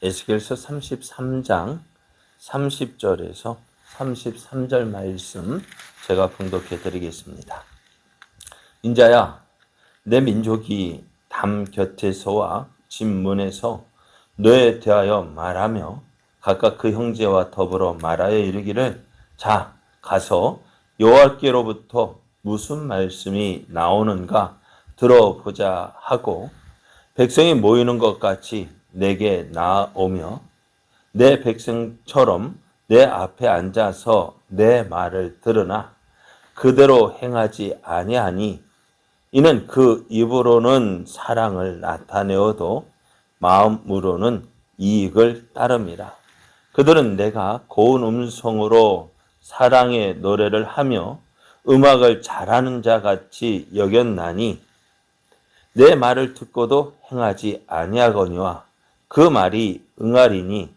에스겔서 33장 30절에서 33절 말씀 제가 봉독해 드리겠습니다. 인자야, 내 민족이 담 곁에서와 집 문에서 너에 대하여 말하며 각각 그 형제와 더불어 말하여 이르기를, 자, 가서 여호와께로부터 무슨 말씀이 나오는가 들어보자 하고 백성이 모이는 것 같이 내게 나오며 내 백성처럼 내 앞에 앉아서 내 말을 들으나 그대로 행하지 아니하니 이는 그 입으로는 사랑을 나타내어도 마음으로는 이익을 따름이라. 그들은 내가 고운 음성으로 사랑의 노래를 하며 음악을 잘하는 자 같이 여겼나니 내 말을 듣고도 행하지 아니하거니와 그 말이 응하리니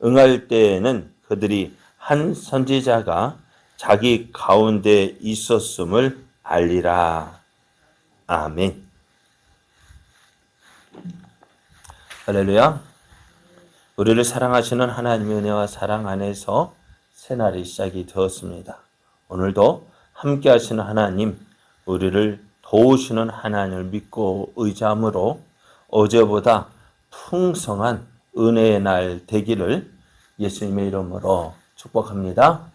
응할 때에는 그들이 한 선지자가 자기 가운데 있었음을 알리라. 아멘. 할렐루야. 우리를 사랑하시는 하나님의 은혜와 사랑 안에서 새날이 시작이 되었습니다. 오늘도 함께 하시는 하나님, 우리를 도우시는 하나님을 믿고 의지함으로 어제보다 풍성한 은혜의 날 되기를 예수님의 이름으로 축복합니다.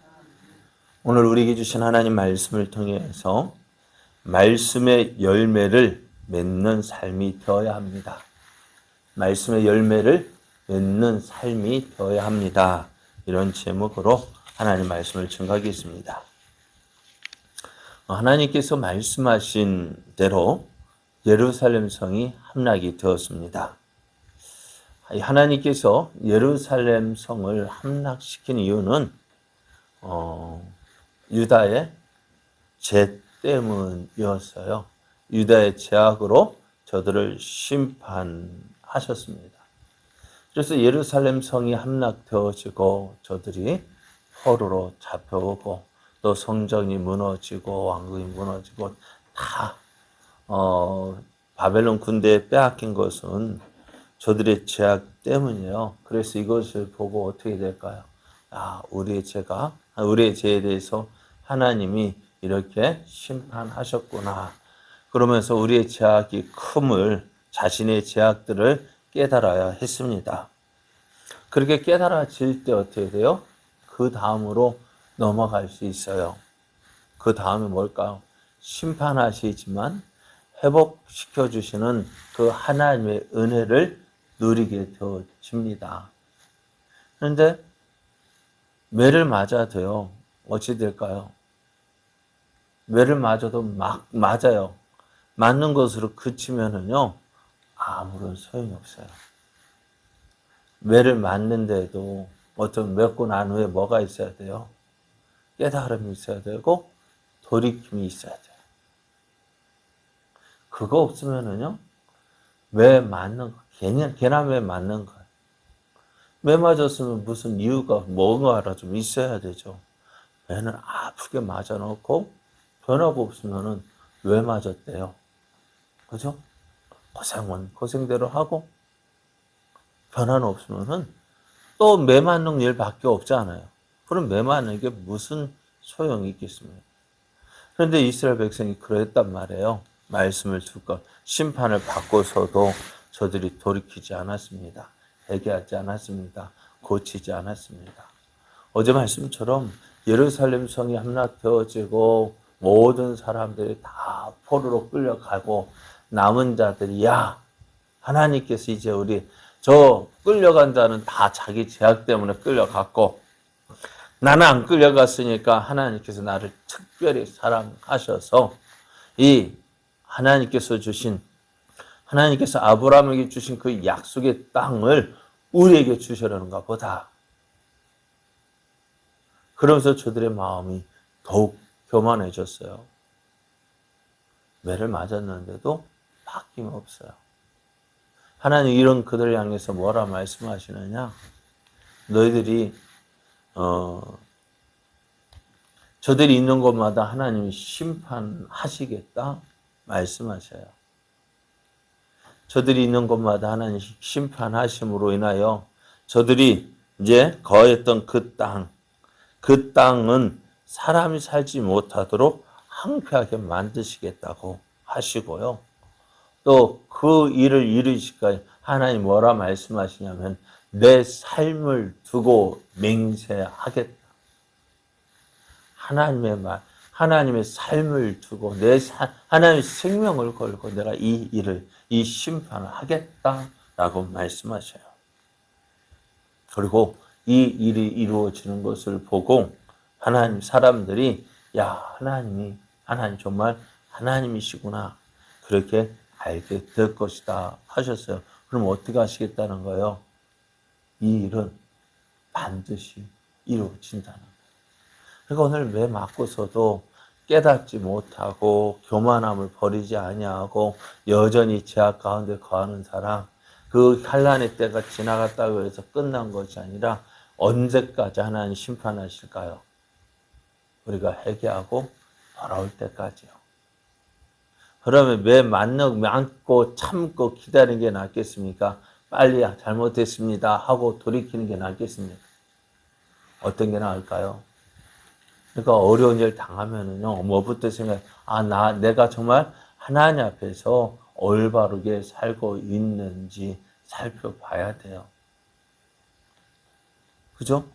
오늘 우리에게 주신 하나님 말씀을 통해서 말씀의 열매를 맺는 삶이 되어야 합니다. 말씀의 열매를 맺는 삶이 되어야 합니다. 이런 제목으로 하나님 말씀을 증거하겠습니다. 하나님께서 말씀하신 대로 예루살렘 성이 함락이 되었습니다. 하나님께서 예루살렘 성을 함락시킨 이유는 유다의 죄 때문이었어요. 유다의 죄악으로 저들을 심판하셨습니다. 그래서 예루살렘 성이 함락되어지고 저들이 포로로 잡혀오고 또 성전이 무너지고 왕궁이 무너지고 다 바벨론 군대에 빼앗긴 것은 저들의 죄악 때문이에요. 그래서 이것을 보고 어떻게 될까요? 우리의 죄에 대해서 하나님이 이렇게 심판하셨구나. 그러면서 우리의 죄악이 큼을 자신의 죄악들을 깨달아야 했습니다. 그렇게 깨달아질 때 어떻게 돼요? 그 다음으로 넘어갈 수 있어요. 그 다음에 뭘까요? 심판하시지만 회복시켜 주시는 그 하나님의 은혜를 누리게 되어집니다. 그런데 매를 맞아도요, 어찌 될까요? 매를 맞아도 막 맞아요. 맞는 것으로 그치면은요, 아무런 소용이 없어요. 매를 맞는데도 맞고 난 후에 뭐가 있어야 돼요? 깨달음이 있어야 되고 돌이킴이 있어야 돼요. 그거 없으면은요, 매 맞는 거, 걔나 매 맞는 거예요. 매 맞았으면 무슨 이유가 뭔가라 좀 있어야 되죠. 매는 아프게 맞아놓고 변화가 없으면은 왜 맞았대요? 그죠? 고생은 고생대로 하고 변화는 없으면은 또 매 맞는 일밖에 없잖아요. 그럼 매 맞는 게 무슨 소용이 있겠습니까? 그런데 이스라엘 백성이 그랬단 말이에요. 말씀을 듣고 심판을 받고서도 저들이 돌이키지 않았습니다. 회개하지 않았습니다. 고치지 않았습니다. 어제 말씀처럼 예루살렘 성이 함락되어지고 모든 사람들이 다 포로로 끌려가고 남은 자들이 하나님께서 이제 우리 저 끌려간 자는 다 자기 죄악 때문에 끌려갔고 나는 안 끌려갔으니까 하나님께서 나를 특별히 사랑하셔서 이 하나님께서 아브라함에게 주신 그 약속의 땅을 우리에게 주시려는가 보다. 그러면서 저들의 마음이 더욱 교만해졌어요. 매를 맞았는데도 바뀜 없어요. 하나님 이런 그들을 향해서 뭐라 말씀하시느냐? 너희들이 저들이 있는 곳마다 하나님이 심판하시겠다 말씀하셔요. 저들이 있는 곳마다 하나님 심판하심으로 인하여 저들이 이제 거했던 그 땅은 사람이 살지 못하도록 황폐하게 만드시겠다고 하시고요. 또 그 일을 이루시기까지 하나님 뭐라 말씀하시냐면 내 삶을 두고 맹세하겠다. 하나님의 말, 하나님의 삶을 두고 하나님의 생명을 걸고 내가 이 심판을 하겠다라고 말씀하셔요. 그리고 이 일이 이루어지는 것을 보고 하나님 사람들이 하나님 정말 하나님이시구나 그렇게 알게 될 것이다 하셨어요. 그럼 어떻게 하시겠다는 거예요? 이 일은 반드시 이루어진다는 거예요. 그러니까 오늘 매 맞고서도 깨닫지 못하고 교만함을 버리지 아니하고 여전히 죄악 가운데 거하는 사람, 그 환난의 때가 지나갔다고 해서 끝난 것이 아니라 언제까지 하나님 심판하실까요? 우리가 회개하고 돌아올 때까지요. 그러면 매 맞고 참고 기다리는 게 낫겠습니까? 빨리 잘못했습니다 하고 돌이키는 게 낫겠습니까? 어떤 게 나을까요? 그러니까 어려운 일 당하면은요, 뭐부터 내가 정말 하나님 앞에서 올바르게 살고 있는지 살펴봐야 돼요. 그죠?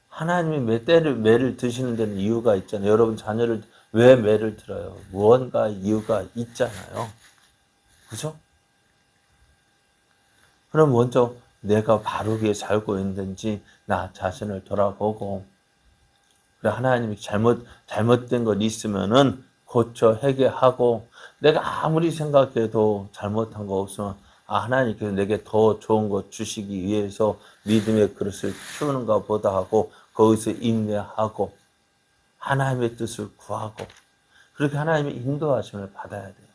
하나님이 매를 드시는 데는 이유가 있잖아요. 여러분 자녀를 왜 매를 들어요? 무언가 이유가 있잖아요. 그죠? 그럼 먼저 내가 바르게 살고 있는지 나 자신을 돌아보고, 그래, 하나님이 잘못된 것 있으면은 고쳐 회개하고, 내가 아무리 생각해도 잘못한 거 없으면, 하나님께서 내게 더 좋은 것 주시기 위해서 믿음의 그릇을 키우는가 보다 하고, 거기서 인내하고, 하나님의 뜻을 구하고, 그렇게 하나님의 인도하심을 받아야 돼요.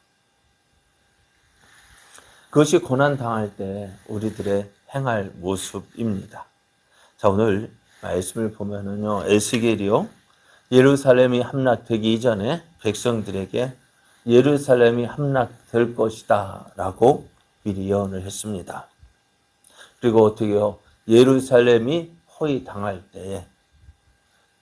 그것이 고난당할 때 우리들의 행할 모습입니다. 자, 오늘 말씀을 보면은요, 에스겔이요, 예루살렘이 함락되기 이전에 백성들에게 예루살렘이 함락될 것이다 라고 미리 예언을 했습니다. 그리고 어떻게요? 예루살렘이 포위당할 때에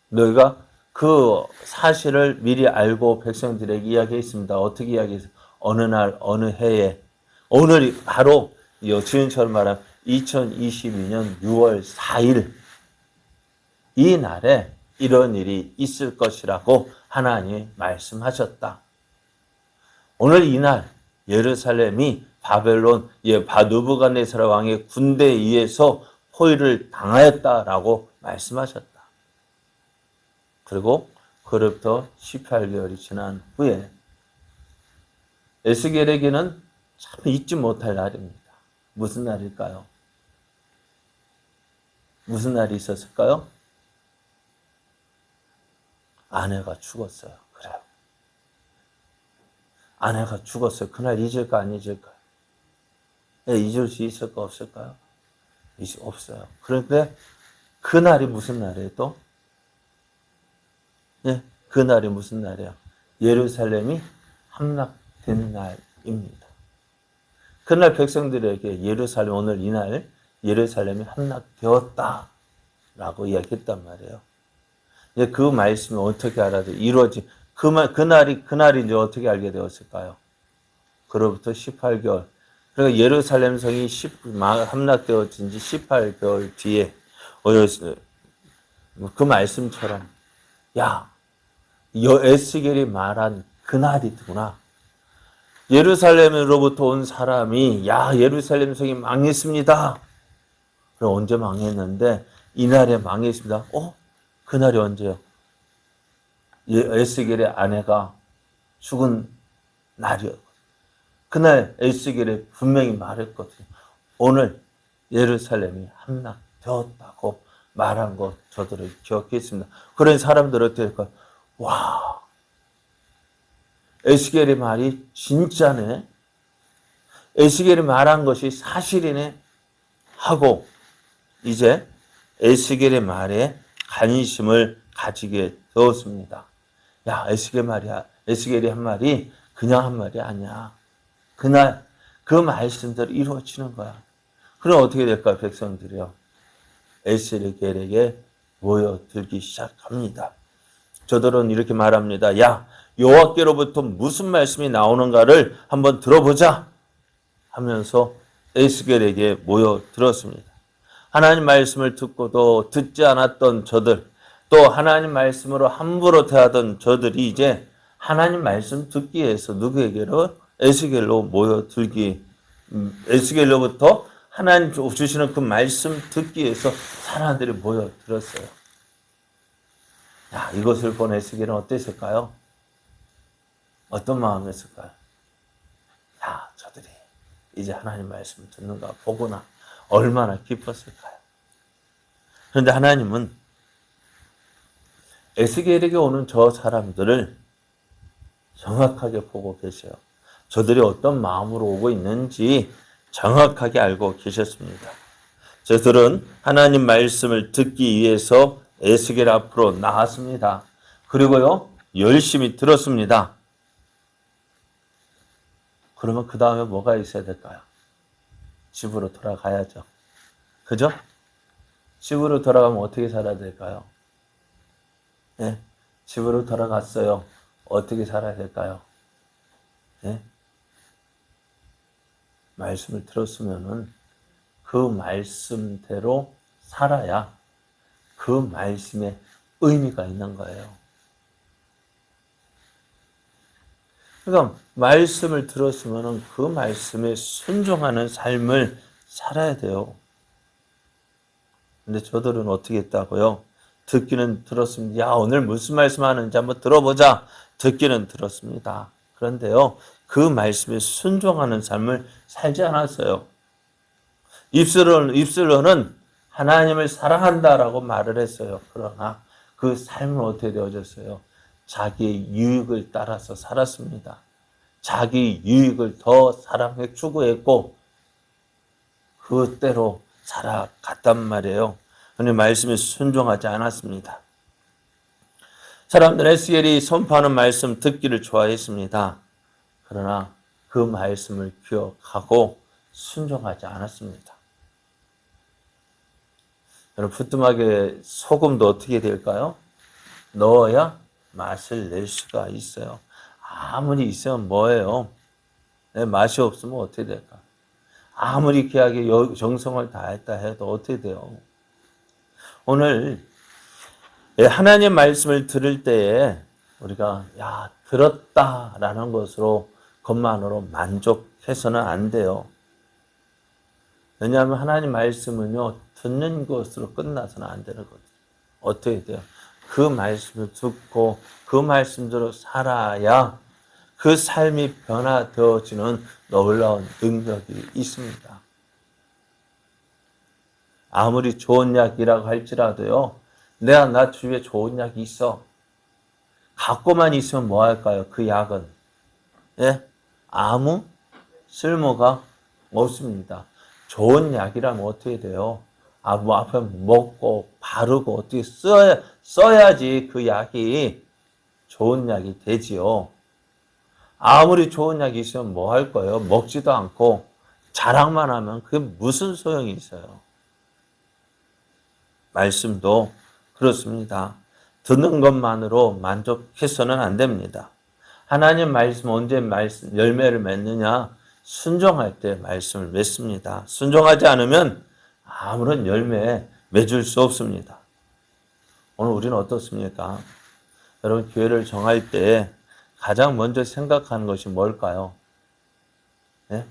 너희가 그 사실을 미리 알고 백성들에게 이야기했습니다. 어떻게 이야기했어요? 어느 날 어느 해에, 오늘이 바로 지금처럼 말하면 2022년 6월 4일 이 날에 이런 일이 있을 것이라고 하나님이 말씀하셨다. 오늘 이날 예루살렘이 바벨론 느부갓네살 왕의 군대에 의해서 포위를 당하였다라고 말씀하셨다. 그리고 그로부터 18개월이 지난 후에 에스겔에게는 참 잊지 못할 날입니다. 무슨 날일까요? 무슨 날이 있었을까요? 아내가 죽었어요. 그래요. 아내가 죽었어요. 그날 잊을까 안 잊을까요? 잊을 수 있을까 없을까요? 없어요. 그런데 그날이 무슨 날이에요 또? 그날이 무슨 날이에요? 예루살렘이 함락된 날입니다. 그날 백성들에게 오늘 이날 예루살렘이 함락되었다 라고 이야기했단 말이에요. 그 말씀이 어떻게 알아도 그날이 이제 어떻게 알게 되었을까요? 그로부터 18개월. 그러니까 예루살렘 성이 함락되어진 지 18개월 뒤에 그 말씀처럼 에스겔이 말한 그날이구나. 예루살렘으로부터 온 사람이 예루살렘 성이 망했습니다. 그럼 언제 망했는데 이날에 망했습니다. 그날이 언제요? 에스겔의 아내가 죽은 날이요. 그날 에스겔이 분명히 말했거든요. 오늘 예루살렘이 함락되었다고 말한 것 저들을 기억했습니다. 그런 사람들 어떻게 할까요? 에스겔의 말이 진짜네. 에스겔이 말한 것이 사실이네 하고 이제 에스겔의 말에 관심을 가지게 되었습니다. 에스겔이 한 말이 그냥 한 말이 아니야. 그날 그 말씀대로 이루어지는 거야. 그럼 어떻게 될까요, 백성들이요? 에스겔에게 모여들기 시작합니다. 저들은 이렇게 말합니다. 야, 여호와께로부터 무슨 말씀이 나오는가를 한번 들어보자 하면서 에스겔에게 모여들었습니다. 하나님 말씀을 듣고도 듣지 않았던 저들, 또 하나님 말씀으로 함부로 대하던 저들이 이제 하나님 말씀 듣기 위해서 누구에게로? 에스겔로 모여들기, 에스겔로부터 하나님 주시는 그 말씀 듣기 위해서 사람들이 모여들었어요. 야, 이것을 본 에스겔은 어땠을까요? 어떤 마음이었을까요? 야, 저들이 이제 하나님 말씀 듣는가 보구나. 얼마나 기뻤을까요? 그런데 하나님은 에스겔에게 오는 저 사람들을 정확하게 보고 계세요. 저들이 어떤 마음으로 오고 있는지 정확하게 알고 계셨습니다. 저들은 하나님 말씀을 듣기 위해서 에스겔 앞으로 나왔습니다. 그리고요, 열심히 들었습니다. 그러면 그 다음에 뭐가 있어야 될까요? 집으로 돌아가야죠. 그죠? 집으로 돌아가면 어떻게 살아야 될까요? 예? 집으로 돌아갔어요. 어떻게 살아야 될까요? 예? 말씀을 들었으면은 그 말씀대로 살아야 그 말씀에 의미가 있는 거예요. 그러니까 말씀을 들었으면은 그 말씀에 순종하는 삶을 살아야 돼요. 근데 저들은 어떻게 했다고요? 듣기는 들었습니다. 야, 오늘 무슨 말씀 하는지 한번 들어보자. 듣기는 들었습니다. 그런데요, 그 말씀에 순종하는 삶을 살지 않았어요. 입술로는 하나님을 사랑한다라고 말을 했어요. 그러나 그 삶은 어떻게 되어졌어요? 자기의 유익을 따라서 살았습니다. 자기 유익을 더 사랑해 추구했고 그때로 살아갔단 말이에요. 그런데 말씀에 순종하지 않았습니다. 사람들은 에스겔이 선포하는 말씀 듣기를 좋아했습니다. 그러나 그 말씀을 기억하고 순종하지 않았습니다. 여러분, 부뚜막에 소금도 어떻게 될까요? 넣어야 맛을 낼 수가 있어요. 아무리 있으면 뭐예요? 맛이 없으면 어떻게 될까? 아무리 귀하게 정성을 다했다 해도 어떻게 돼요? 오늘 하나님 말씀을 들을 때에 우리가 들었다라는 것으로 것만으로 만족해서는 안 돼요. 왜냐하면 하나님 말씀은요, 듣는 것으로 끝나서는 안 되는 거죠. 어떻게 돼요? 그 말씀을 듣고 그 말씀대로 살아야 그 삶이 변화되어지는 놀라운 능력이 있습니다. 아무리 좋은 약이라고 할지라도요, 나 주위에 좋은 약이 있어. 갖고만 있으면 뭐 할까요? 그 약은. 예? 아무 쓸모가 없습니다. 좋은 약이라면 어떻게 돼요? 앞에 먹고 바르고 어떻게 써야지 그 약이 좋은 약이 되지요. 아무리 좋은 약이 있으면 뭐 할 거예요? 먹지도 않고 자랑만 하면 그게 무슨 소용이 있어요? 말씀도 그렇습니다. 듣는 것만으로 만족해서는 안 됩니다. 하나님 말씀 언제 열매를 맺느냐? 순종할 때 말씀을 맺습니다. 순종하지 않으면 아무런 열매 맺을 수 없습니다. 오늘 우리는 어떻습니까? 여러분, 교회를 정할 때 가장 먼저 생각하는 것이 뭘까요? 네?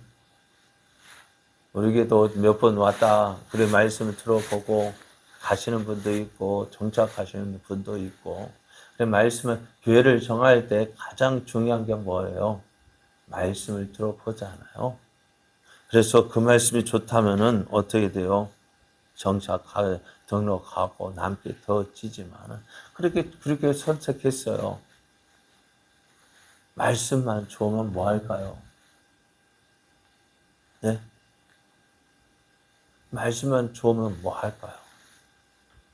우리에게도 몇 번 왔다 그래 말씀을 들어보고 가시는 분도 있고 정착하시는 분도 있고, 그래 말씀을 교회를 정할 때 가장 중요한 게 뭐예요? 말씀을 들어보잖아요. 그래서 그 말씀이 좋다면은 어떻게 돼요? 정착하고 등록하고 남게 더 지지만은 그렇게 선택했어요. 말씀만 좋으면 뭐 할까요? 네? 말씀만 좋으면 뭐 할까요?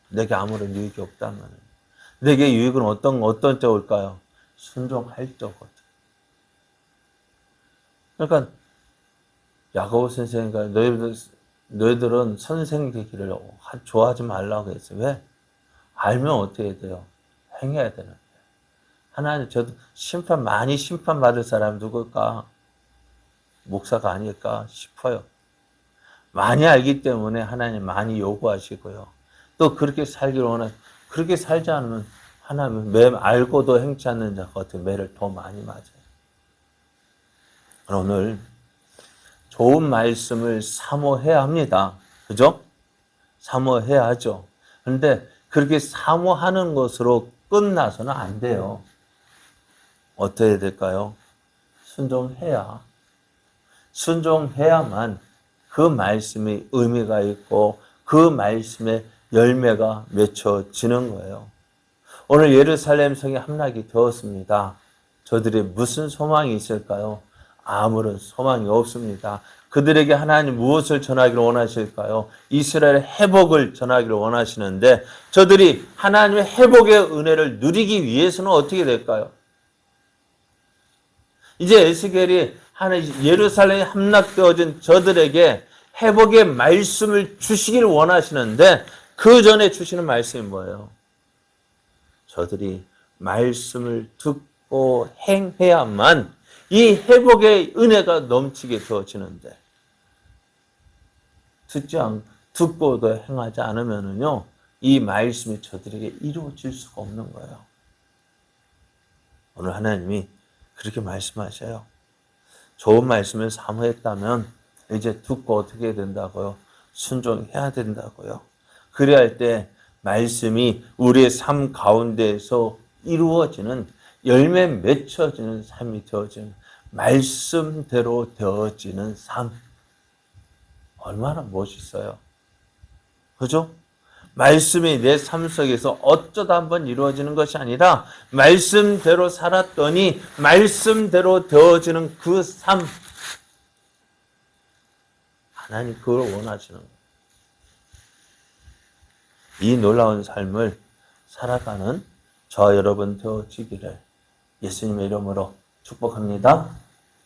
내게 아무런 유익이 없다면 내게 유익은 어떤 쪽일까요? 순종할 쪽거든. 그러니까 야고보 선생님과 너희들 너희들은 선생 되기를 좋아하지 말라고 했어요. 왜? 알면 어떻게 돼요? 행해야 되는 거예요. 하나님, 저도 많이 심판받을 사람이 누굴까? 목사가 아닐까 싶어요. 많이 알기 때문에 하나님 많이 요구하시고요. 또 그렇게 살기를 그렇게 살지 않으면 하나님은 알고도 행치 않는 자 같은 매를 더 많이 맞아요. 오늘 좋은 말씀을 사모해야 합니다. 그죠? 사모해야 하죠. 그런데 그렇게 사모하는 것으로 끝나서는 안 돼요. 어떻게 될까요? 순종해야만 그 말씀이 의미가 있고 그 말씀의 열매가 맺혀지는 거예요. 오늘 예루살렘 성이 함락이 되었습니다. 저들이 무슨 소망이 있을까요? 아무런 소망이 없습니다. 그들에게 하나님 무엇을 전하기를 원하실까요? 이스라엘의 회복을 전하기를 원하시는데 저들이 하나님의 회복의 은혜를 누리기 위해서는 어떻게 될까요? 이제 에스겔이 예루살렘이 함락되어진 저들에게 회복의 말씀을 주시길 원하시는데 그 전에 주시는 말씀이 뭐예요? 저들이 말씀을 듣고 행해야만 이 회복의 은혜가 넘치게 되어지는데 듣고도 행하지 않으면은요, 이 말씀이 저들에게 이루어질 수가 없는 거예요. 오늘 하나님이 그렇게 말씀하셔요. 좋은 말씀을 사모했다면 이제 듣고 어떻게 해야 된다고요? 순종해야 된다고요. 그래야 할 때 말씀이 우리의 삶 가운데에서 이루어지는 열매 맺혀지는 삶이 되어지는 말씀대로 되어지는 삶. 얼마나 멋있어요. 그죠? 말씀이 내 삶 속에서 어쩌다 한번 이루어지는 것이 아니라 말씀대로 살았더니 말씀대로 되어지는 그 삶. 하나님 그걸 원하시는 거예요. 이 놀라운 삶을 살아가는 저와 여러분 되어지기를 예수님의 이름으로 축복합니다.